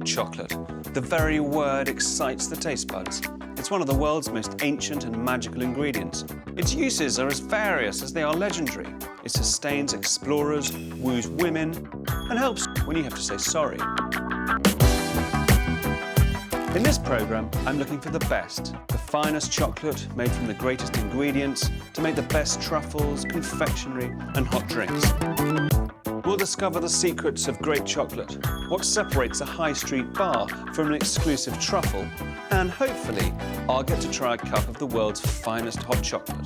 Chocolate. The very word excites the taste buds. It's one of the world's most ancient and magical ingredients. Its uses are as various as they are legendary. It sustains explorers, woos women, and helps when you have to say sorry. In this programme, I'm looking for the best, the finest chocolate made from the greatest ingredients to make the best truffles, confectionery and hot drinks. We'll discover the secrets of great chocolate, what separates a high street bar from an exclusive truffle, and hopefully I'll get to try a cup of the world's finest hot chocolate.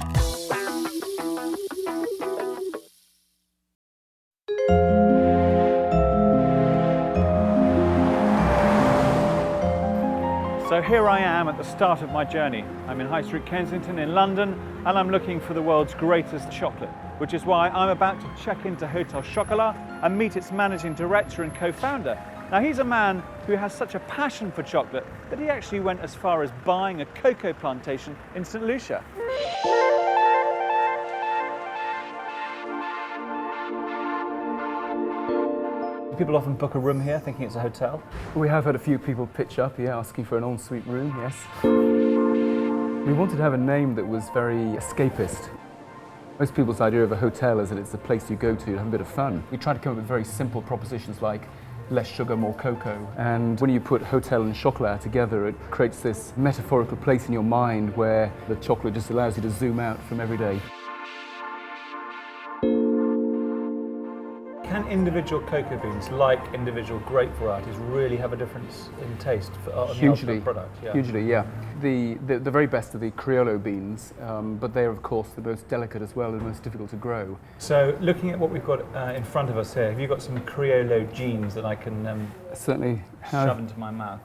So here I am at the start of my journey. I'm in High Street Kensington in London and I'm looking for the world's greatest chocolate, which is why I'm about to check into Hotel Chocolat and meet its managing director and co-founder. Now he's a man who has such a passion for chocolate that he actually went as far as buying a cocoa plantation in St. Lucia. People often book a room here thinking it's a hotel. We have had a few people pitch up, asking for an ensuite room, yes. We wanted to have a name that was very escapist. Most people's idea of a hotel is that it's a place you go to have a bit of fun. We tried to come up with very simple propositions like less sugar, more cocoa. And when you put hotel and chocolat together, it creates this metaphorical place in your mind where the chocolate just allows you to zoom out from every day. Can individual cocoa beans, like individual grape varieties, really have a difference in taste on the ultimate product? Yeah. Hugely, yeah. The very best are the Criollo beans, but they're of course the most delicate as well and most difficult to grow. So looking at what we've got in front of us here, have you got some Criollo genes that I can certainly shove into my mouth?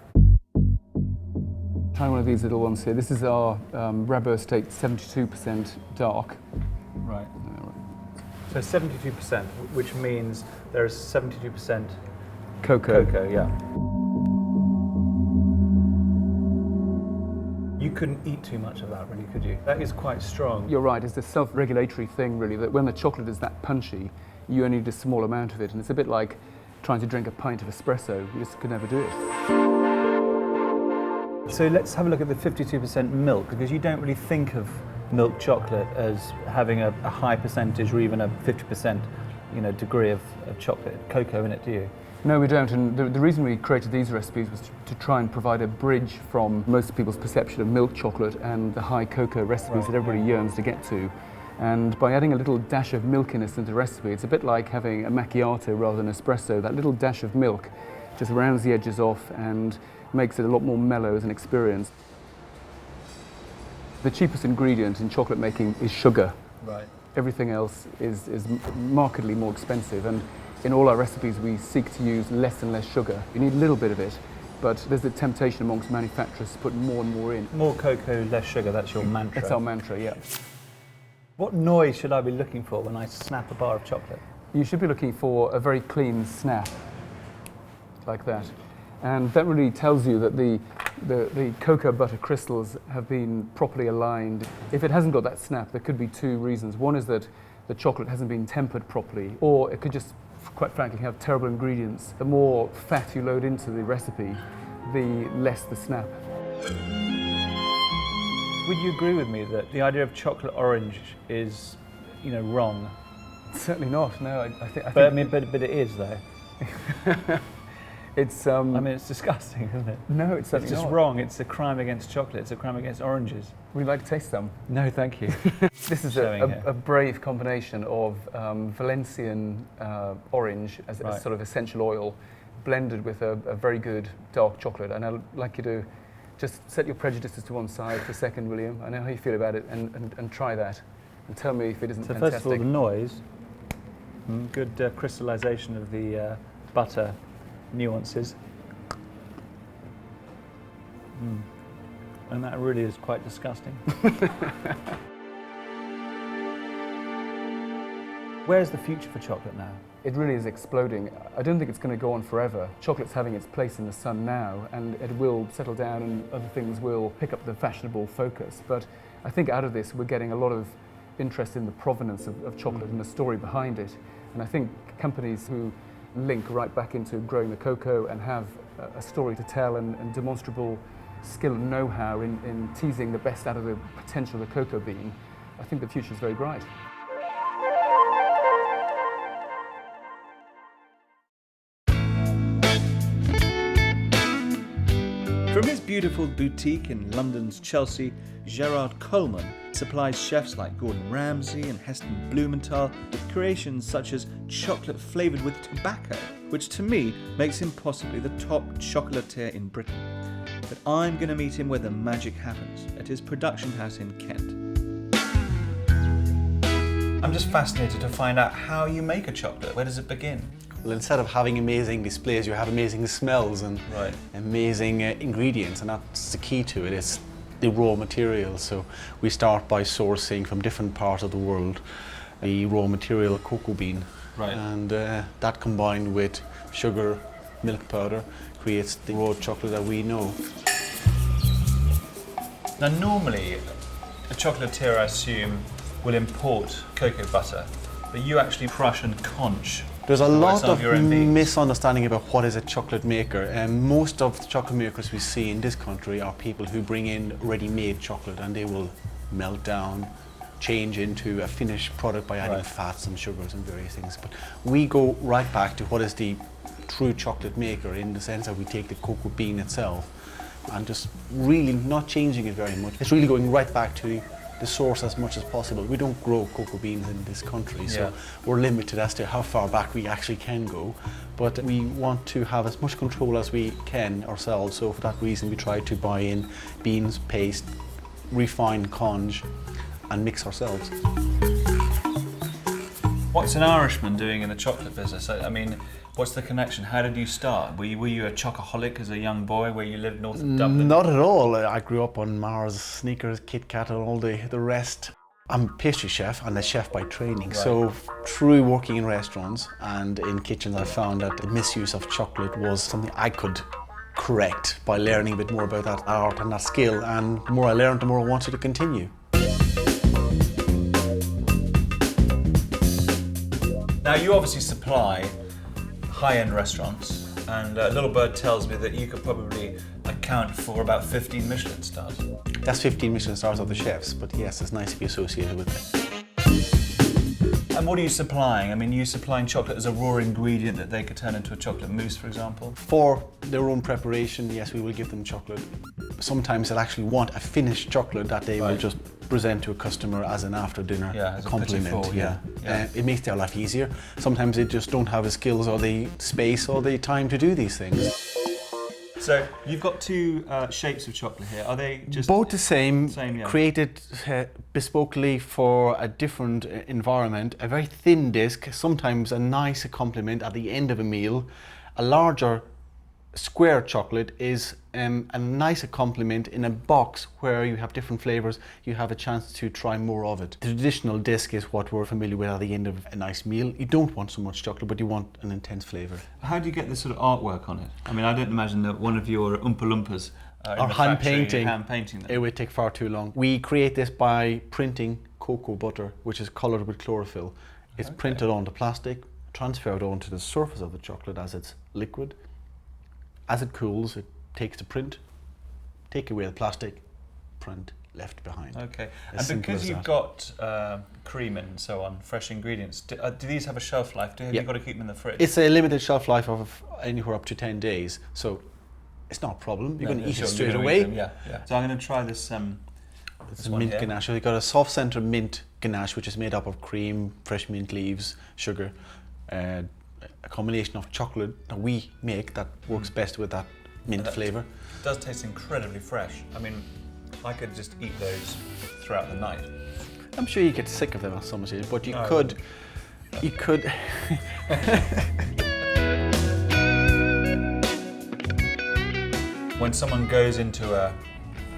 Try one of these little ones here. This is our Rabo Estate 72% dark. Right. So 72%, which means there is 72% cocoa. Cocoa, yeah. You couldn't eat too much of that, really, could you? That is quite strong. You're right. It's a self-regulatory thing, really, that when the chocolate is that punchy, you only need a small amount of it, and it's a bit like trying to drink a pint of espresso. You just could never do it. So let's have a look at the 52% milk, because you don't really think of milk chocolate as having a high percentage or even a 50% degree of chocolate cocoa in it, do you? No, we don't, and the reason we created these recipes was to try and provide a bridge from most people's perception of milk chocolate and the high cocoa recipes that everybody yearns to get to. And by adding a little dash of milkiness into the recipe, it's a bit like having a macchiato rather than espresso. That little dash of milk just rounds the edges off and makes it a lot more mellow as an experience. The cheapest ingredient in chocolate making is sugar. Right. Everything else is markedly more expensive, and in all our recipes we seek to use less and less sugar. You need a little bit of it, but there's the temptation amongst manufacturers to put more and more in. More cocoa, less sugar, that's your mantra. That's our mantra, yeah. What noise should I be looking for when I snap a bar of chocolate? You should be looking for a very clean snap, like that. And that really tells you that the cocoa butter crystals have been properly aligned. If it hasn't got that snap, there could be two reasons. One is that the chocolate hasn't been tempered properly, or it could just, quite frankly, have terrible ingredients. The more fat you load into the recipe, the less the snap. Would you agree with me that the idea of chocolate orange is, wrong? Certainly not. No, I think. But it is though. It's. it's disgusting, isn't it? No, it's certainly It's just not. wrong. It's a crime against chocolate. It's a crime against oranges. Would you like to taste some? No, thank you. This is a brave combination of Valencian orange as sort of essential oil, blended with a very good dark chocolate. And I'd like you to just set your prejudices to one side for a second, William. I know how you feel about it, and try that, and tell me if it isn't fantastic. First of all, the noise. Good crystallization of the butter nuances. And that really is quite disgusting. Where's the future for chocolate now? It really is exploding. I don't think it's going to go on forever. Chocolate's having its place in the sun now, and it will settle down and other things will pick up the fashionable focus. But I think out of this we're getting a lot of interest in the provenance of chocolate and the story behind it. And I think companies who link right back into growing the cocoa and have a story to tell and demonstrable skill and know-how in teasing the best out of the potential of the cocoa bean, I think the future is very bright. From his beautiful boutique in London's Chelsea, Gerrard Coleman supplies chefs like Gordon Ramsay and Heston Blumenthal with creations such as chocolate flavoured with tobacco, which to me makes him possibly the top chocolatier in Britain. But I'm going to meet him where the magic happens, at his production house in Kent. I'm just fascinated to find out how you make a chocolate. Where does it begin? Well, instead of having amazing displays, you have amazing smells and amazing ingredients, and that's the key to it. It's the raw materials. So we start by sourcing from different parts of the world the raw material cocoa bean, and that combined with sugar, milk powder creates the raw chocolate that we know. Now, normally a chocolatier, I assume, will import cocoa butter, but you actually crush and conch. There's a lot of misunderstanding about what is a chocolate maker, and most of the chocolate makers we see in this country are people who bring in ready-made chocolate, and they will melt down, change into a finished product by adding fats and sugars and various things. But we go right back to what is the true chocolate maker, in the sense that we take the cocoa bean itself and just really not changing it very much. It's really going right back to the source as much as possible. We don't grow cocoa beans in this country, so we're limited as to how far back we actually can go. But we want to have as much control as we can ourselves, so for that reason we try to buy in beans, paste, refine conge and mix ourselves. What's an Irishman doing in the chocolate business? I mean, what's the connection? How did you start? Were you a chocoholic as a young boy where you lived north of Dublin? Not at all. I grew up on Mars, Snickers, Kit Kat and all the rest. I'm a pastry chef and a chef by training, so through working in restaurants and in kitchens I found that the misuse of chocolate was something I could correct by learning a bit more about that art and that skill, and the more I learned, the more I wanted to continue. Now, you obviously supply high-end restaurants, and Little Bird tells me that you could probably account for about 15 Michelin stars. That's 15 Michelin stars of the chefs, but yes, it's nice to be associated with it. And what are you supplying? I mean, are you supplying chocolate as a raw ingredient that they could turn into a chocolate mousse, for example? For their own preparation, yes, we will give them chocolate. Sometimes they'll actually want a finished chocolate that they will just present to a customer as an after-dinner compliment. It makes their life easier. Sometimes they just don't have the skills or the space or the time to do these things. So you've got two shapes of chocolate here. Are they just both the same created bespokely for a different environment? A very thin disc, sometimes a nice accompaniment at the end of a meal. A larger square chocolate is a nice accompaniment in a box where you have different flavours. You have a chance to try more of it. The traditional disc is what we're familiar with at the end of a nice meal. You don't want so much chocolate, but you want an intense flavour. How do you get this sort of artwork on it? I mean, I don't imagine that one of your Oompa Loompas are hand painting them. It would take far too long. We create this by printing cocoa butter, which is coloured with chlorophyll. It's printed onto plastic, transferred onto the surface of the chocolate as it's liquid. As it cools, it takes the print, take away the plastic, print left behind. Okay, and because you've got cream and so on, fresh ingredients, do these have a shelf life? Have you got to keep them in the fridge? It's a limited shelf life of anywhere up to 10 days, so it's not a problem. You're going to eat it straight away. So I'm going to try this. It's a mint ganache. So you've got a soft centre mint ganache, which is made up of cream, fresh mint leaves, sugar, a combination of chocolate that we make that works best with that mint flavour. It does taste incredibly fresh. I mean, I could just eat those throughout the night. I'm sure you get sick of them at some stage, but you could. When someone goes into a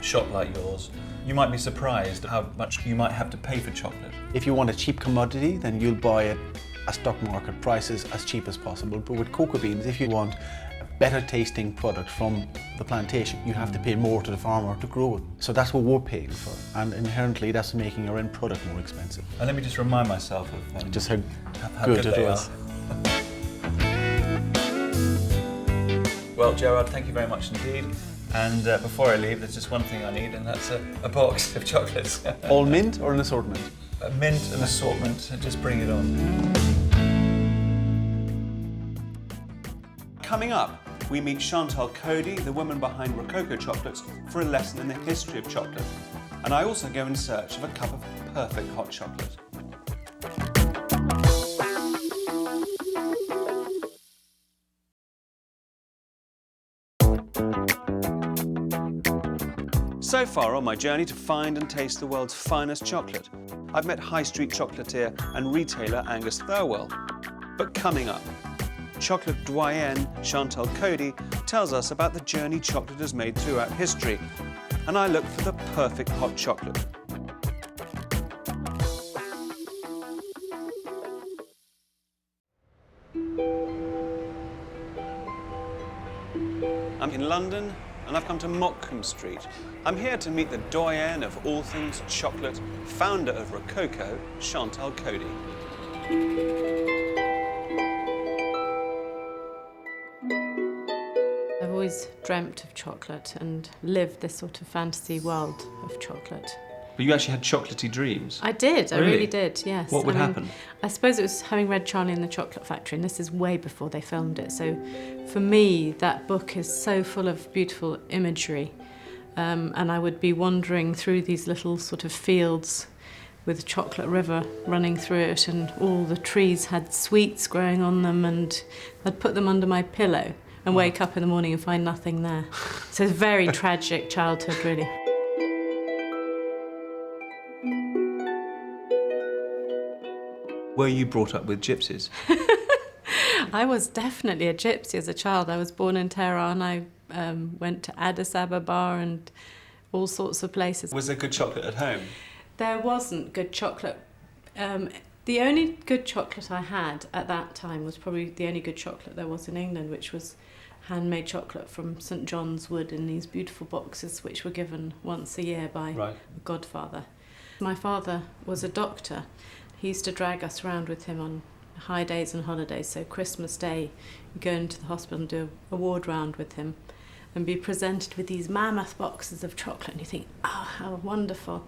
shop like yours, you might be surprised how much you might have to pay for chocolate. If you want a cheap commodity, then you'll buy it at stock market prices as cheap as possible. But with cocoa beans, if you want a better tasting product from the plantation, you have to pay more to the farmer to grow it. So that's what we're paying for. And inherently, that's making our end product more expensive. And let me just remind myself of just how good it was. Well, Gerrard, thank you very much indeed. And before I leave, there's just one thing I need, and that's a box of chocolates. All mint or an assortment? A mint, an assortment, and just bring it on. Coming up, we meet Chantal Coady, the woman behind Rococo Chocolates, for a lesson in the history of chocolate. And I also go in search of a cup of perfect hot chocolate. So far on my journey to find and taste the world's finest chocolate, I've met high street chocolatier and retailer Angus Thirlwell. But coming up, chocolate doyenne Chantal Coady tells us about the journey chocolate has made throughout history, and I look for the perfect hot chocolate. I'm in London, and I've come to Mottcombe Street. I'm here to meet the doyenne of all things chocolate, founder of Rococo, Chantal Coady. I've always dreamt of chocolate and lived this sort of fantasy world of chocolate. But you actually had chocolatey dreams? I did, I Really? really did, yes. What would happen? I suppose it was having read Charlie and the Chocolate Factory, and this is way before they filmed it. So for me, that book is so full of beautiful imagery. And I would be wandering through these little sort of fields with Chocolate River running through it, and all the trees had sweets growing on them, and I'd put them under my pillow and wake up in the morning and find nothing there. So it's a very tragic childhood, really. Were you brought up with gypsies? I was definitely a gypsy as a child. I was born in Tehran. I went to Addis Ababa and all sorts of places. Was there good chocolate at home? There wasn't good chocolate. The only good chocolate I had at that time was probably the only good chocolate there was in England, which was handmade chocolate from St John's Wood in these beautiful boxes, which were given once a year by a godfather. My father was a doctor. He used to drag us around with him on high days and holidays. So Christmas Day, you go into the hospital and do a ward round with him and be presented with these mammoth boxes of chocolate, and you think, oh, how wonderful.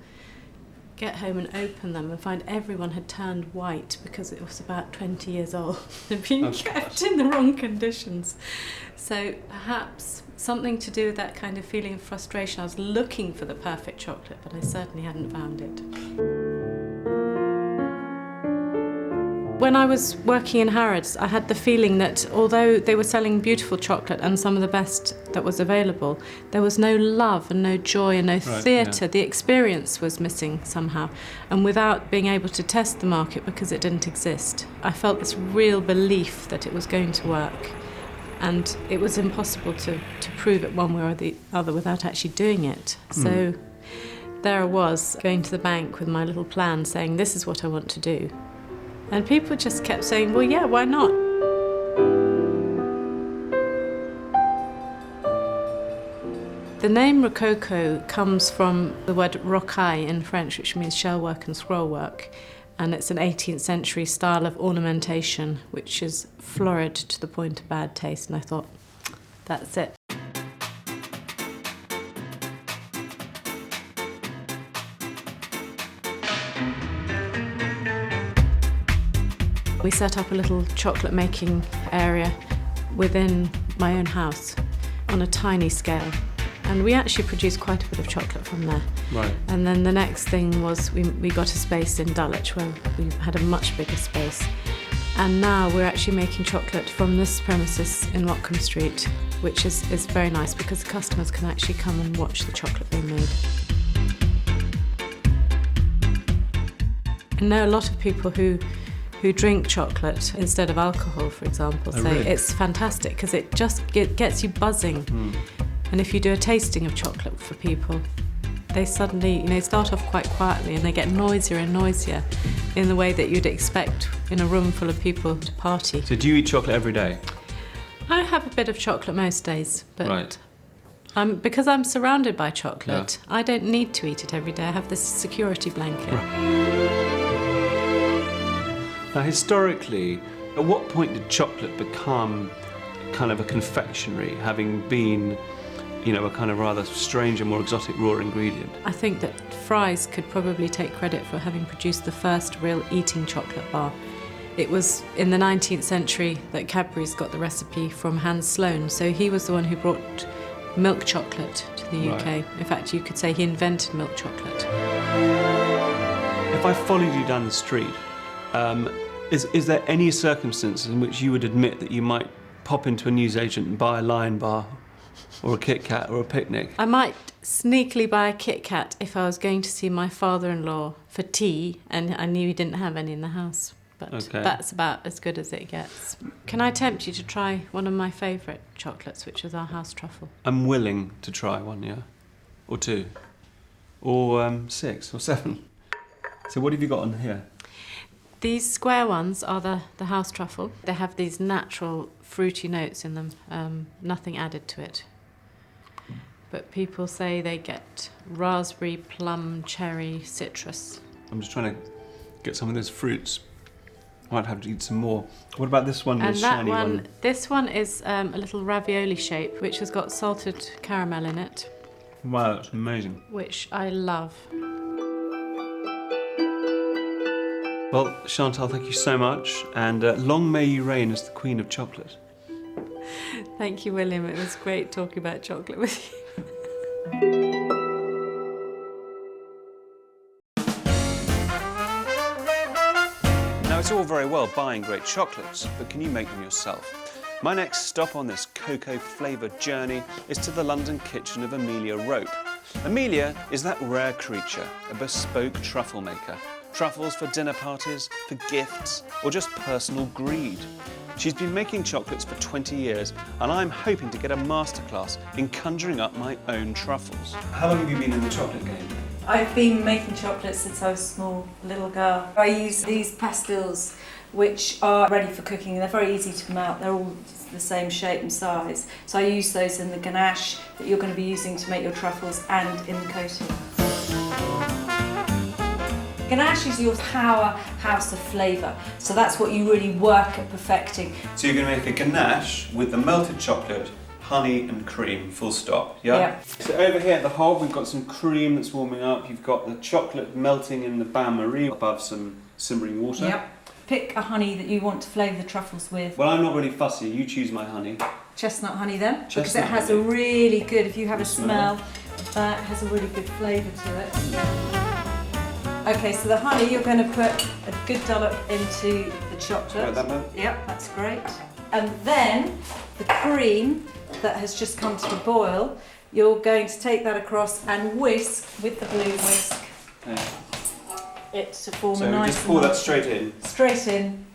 Get home and open them and find everyone had turned white because it was about 20 years old and being kept in the wrong conditions. So perhaps something to do with that kind of feeling of frustration. I was looking for the perfect chocolate, but I certainly hadn't found it. When I was working in Harrods, I had the feeling that although they were selling beautiful chocolate and some of the best that was available, there was no love and no joy and no theatre. The experience was missing somehow. And without being able to test the market because it didn't exist, I felt this real belief that it was going to work. And it was impossible to prove it one way or the other without actually doing it. So there I was, going to the bank with my little plan saying, this is what I want to do. And people just kept saying, well, yeah, why not? The name Rococo comes from the word rocaille in French, which means shell work and scroll work. And it's an 18th century style of ornamentation, which is florid to the point of bad taste. And I thought, that's it. We set up a little chocolate making area within my own house on a tiny scale. And we actually produced quite a bit of chocolate from there. Right. And then the next thing was we got a space in Dulwich where we had a much bigger space. And now we're actually making chocolate from this premises in Mottcombe Street, which is very nice because the customers can actually come and watch the chocolate being made. I know a lot of people who drink chocolate instead of alcohol, for example. So really? It's fantastic because it gets you buzzing. And if you do a tasting of chocolate for people, they suddenly, start off quite quietly and they get noisier and noisier in the way that you'd expect in a room full of people to party. So do you eat chocolate every day? I have a bit of chocolate most days, but because I'm surrounded by chocolate, I don't need to eat it every day. I have this security blanket. Now, historically, at what point did chocolate become kind of a confectionery, having been, you know, a kind of rather strange and more exotic raw ingredient? I think that Fry's could probably take credit for having produced the first real eating chocolate bar. It was in the 19th century that Cadbury's got the recipe from Hans Sloane, so he was the one who brought milk chocolate to the UK. Right. In fact, you could say he invented milk chocolate. If I followed you down the street, is there any circumstances in which you would admit that you might pop into a newsagent and buy a Lion bar or a Kit Kat or a picnic? I might sneakily buy a Kit Kat if I was going to see my father-in-law for tea and I knew he didn't have any in the house. But Okay. that's about as good as it gets. Can I tempt you to try one of my favourite chocolates, which is our house truffle? I'm willing to try one, yeah. Or two. Or 6 or 7. So what have you got on here? These square ones are the house truffle. They have these natural fruity notes in them, nothing added to it. But people say they get raspberry, plum, cherry, citrus. I'm just trying to get some of those fruits. I might have to eat some more. What about this one, And this that shiny one? this one is a little ravioli shape, which has got salted caramel in it, Wow, that's amazing. which I love. Well, Chantal, thank you so much, and long may you reign as the Queen of Chocolate. Thank you, William. It was great talking about chocolate with you. Now, it's all very well buying great chocolates, but can you make them yourself? My next stop on this cocoa-flavoured journey is to the London kitchen of Amelia Rope. Amelia is that rare creature, a bespoke truffle maker. Truffles for dinner parties, for gifts, or just personal greed. She's been making chocolates for 20 years, and I'm hoping to get a masterclass in conjuring up my own truffles. How long have you been in the chocolate game? I've been making chocolate since I was a small little girl. I use these pastils, which are ready for cooking. They're very easy to melt. They're all the same shape and size. So I use those in the ganache that you're going to be using to make your truffles and in the coating. Ganache is your powerhouse of flavour, so that's what you really work at perfecting. So you're going to make a ganache with the melted chocolate, honey and cream, full stop, yeah? Yeah. So over here at the hob we've got some cream that's warming up, you've got the chocolate melting in the bain-marie above some simmering water. Yep. Pick a honey that you want to flavour the truffles with. Well, I'm not really fussy, you choose my honey. Chestnut honey then, because it Chestnut has honey. a really good, if you have a Smell. smell, that has a really good flavour to it. Okay, so the honey, you're going to put a good dollop into the chocolate. Right, that one? Yep, that's great. And then the cream that has just come to the boil, you're going to take that across and whisk with the blue whisk Okay. it to form So a we nice just pour that emulsion. straight in. Straight in.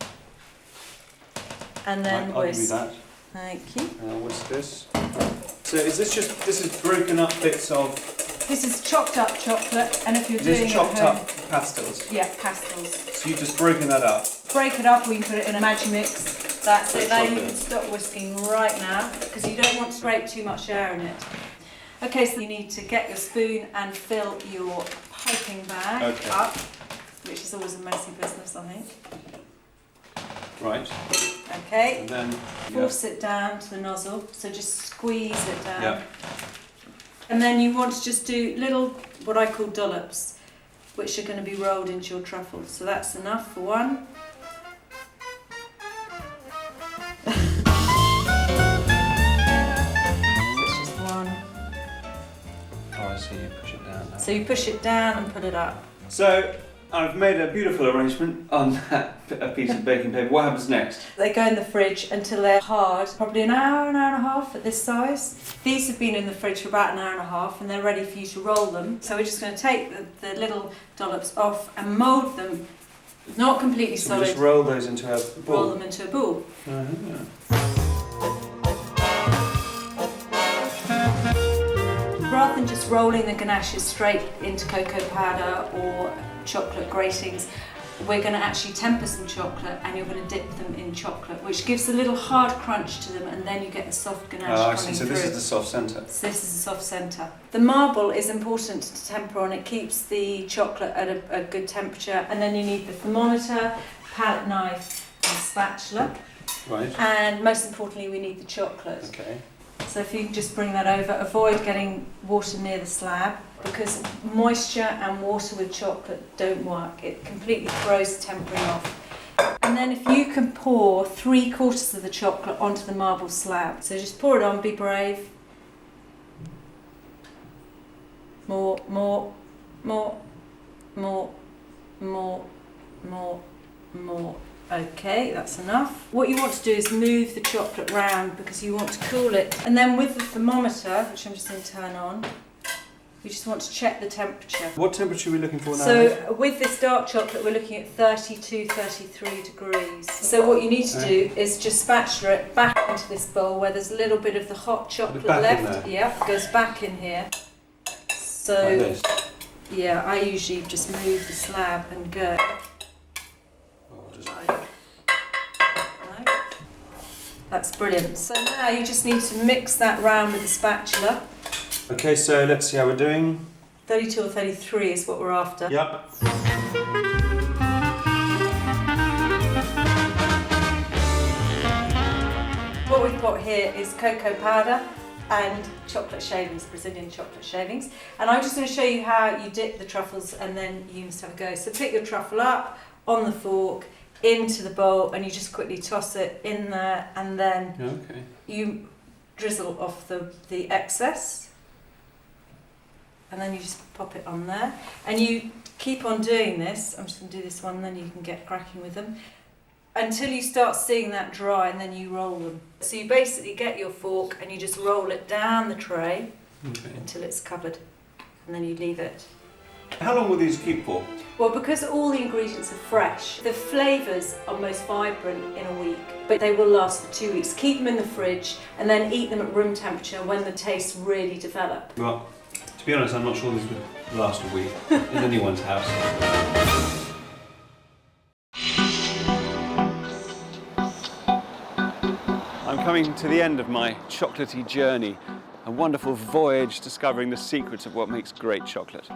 And then Right, I'll give you whisk. that. Thank you. What's this? So is this is broken up bits of, This is chopped up chocolate, and if you're is doing this it chopped at home, up pastels? yeah, pastels. So you've just broken that up. Break it up, or you can put it in a Magimix. That's it. Now you Chocolate. can stop whisking right now, because you don't want to scrape too much air in it. Okay, so you need to get your spoon and fill your piping bag Okay. up, which is always a messy business, I think. Right. Okay, And then force it down to the nozzle, so just squeeze it down. Yeah. And then you want to just do little, what I call dollops, which are going to be rolled into your truffles. So that's enough for one. So it's just one. Oh, I see, you push it down now. So you push it down and put it up. So I've made a beautiful arrangement on a piece of baking paper. What happens next? They go in the fridge until they're hard, probably an hour and a half at this size. These have been in the fridge for about an hour and a half and they're ready for you to roll them. So we're just going to take the little dollops off and mould them, not completely So we solid, just roll those into a ball. roll them into a ball. Rather than just rolling the ganaches straight into cocoa powder or chocolate gratings, we're going to actually temper some chocolate and you're going to dip them in chocolate, which gives a little hard crunch to them, and then you get the soft ganache Oh, I coming see. So through. this is the soft centre. So this is the soft centre. The marble is important to temper on. It keeps the chocolate at a good temperature, and then you need the thermometer, palette knife and spatula. Right. And most importantly, we need the chocolate. Okay. So if you can just bring that over, avoid getting water near the slab, because moisture and water with chocolate don't work. It completely throws the tempering off. And then if you can pour 3/4 of the chocolate onto the marble slab. So just pour it on, be brave. More, more, more, more, more, more, more. Okay, that's enough. What you want to do is move the chocolate round because you want to cool it. And then with the thermometer, which I'm just going to turn on, you just want to check the temperature. What temperature are we looking for now? So with this dark chocolate, we're looking at 32, 33 degrees. So what you need to do is just spatula it back into this bowl where there's a little bit of the hot chocolate left. Yeah, it goes back in here. So, like this? Yeah, I usually just move the slab and go. That's brilliant. So now you just need to mix that round with the spatula. Okay, so let's see how we're doing. 32 or 33 is what we're after. Yep. What we've got here is cocoa powder and chocolate shavings, Brazilian chocolate shavings. And I'm just going to show you how you dip the truffles and then you must have a go. So pick your truffle up on the fork, into the bowl, and you just quickly toss it in there, and then you drizzle off the excess, and then you just pop it on there, and you keep on doing this. I'm just going to do this one, then you can get cracking with them until you start seeing that dry, and then you roll them. So you basically get your fork and you just roll it down the tray until it's covered, and then you leave it. How long will these keep for? Well, because all the ingredients are fresh, the flavours are most vibrant in a week, but they will last for 2 weeks. Keep them in the fridge and then eat them at room temperature when the tastes really develop. Well, to be honest, I'm not sure these would last a week in anyone's house. I'm coming to the end of my chocolatey journey, a wonderful voyage discovering the secrets of what makes great chocolate.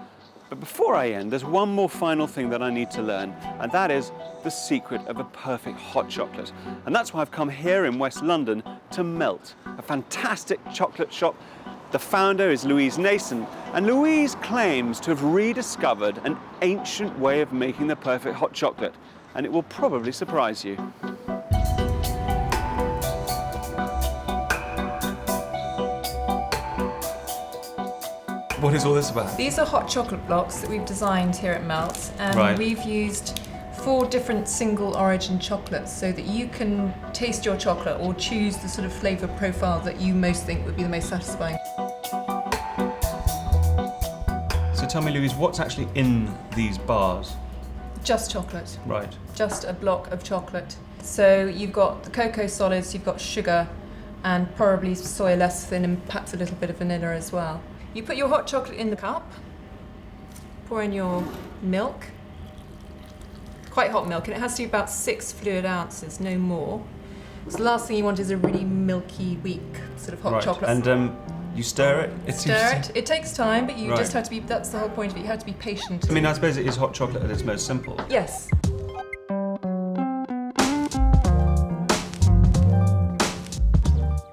But before I end, there's one more final thing that I need to learn, and that is the secret of a perfect hot chocolate. And that's why I've come here in West London to Melt, a fantastic chocolate shop. The founder is Louise Nason, and Louise claims to have rediscovered an ancient way of making the perfect hot chocolate, and it will probably surprise you. What is all this about? These are hot chocolate blocks that we've designed here at Melt, and we've used 4 different single origin chocolates so that you can taste your chocolate or choose the sort of flavour profile that you most think would be the most satisfying. So tell me, Louise, what's actually in these bars? Just chocolate. Right. Just a block of chocolate. So you've got the cocoa solids, you've got sugar, and probably soy less thin, and perhaps a little bit of vanilla as well. You put your hot chocolate in the cup, pour in your milk, quite hot milk, and it has to be about 6 fluid ounces, no more. So the last thing you want is a really milky, weak sort of hot chocolate. And you stir it? Stir it. It takes time, but you just have to be, that's the whole point of it, you have to be patient. I mean, I suppose it is hot chocolate at its most simple. Yes.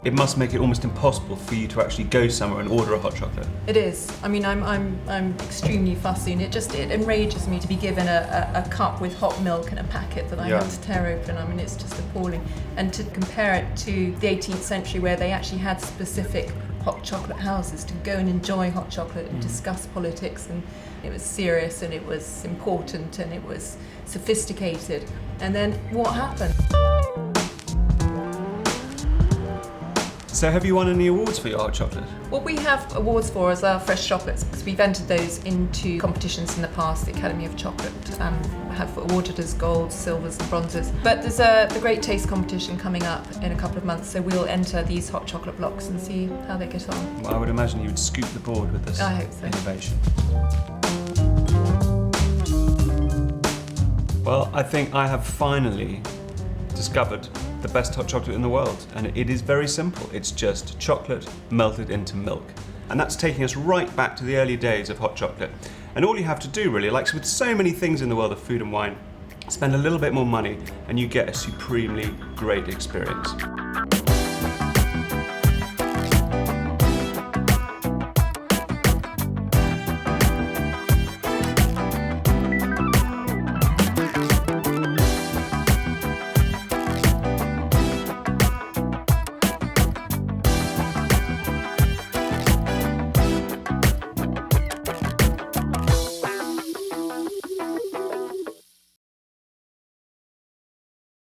It must make it almost impossible for you to actually go somewhere and order a hot chocolate. It is. I mean, I'm extremely fussy, and it enrages me to be given a cup with hot milk and a packet that I have to tear open. I mean, it's just appalling. And to compare it to the 18th century, where they actually had specific hot chocolate houses to go and enjoy hot chocolate and discuss politics, and it was serious and it was important and it was sophisticated. And then what happened? So have you won any awards for your hot chocolate? What we have awards for is our fresh chocolates, because we've entered those into competitions in the past. The Academy of Chocolate have awarded us golds, silvers and bronzes. But there's the Great Taste competition coming up in a couple of months, so we'll enter these hot chocolate blocks and see how they get on. Well, I would imagine you would scoop the board with this innovation. Well, I think I have finally discovered the best hot chocolate in the world, and it is very simple. It's just chocolate melted into milk, and that's taking us right back to the early days of hot chocolate. And all you have to do, really, like with so many things in the world of food and wine, Spend a little bit more money and you get a supremely great experience.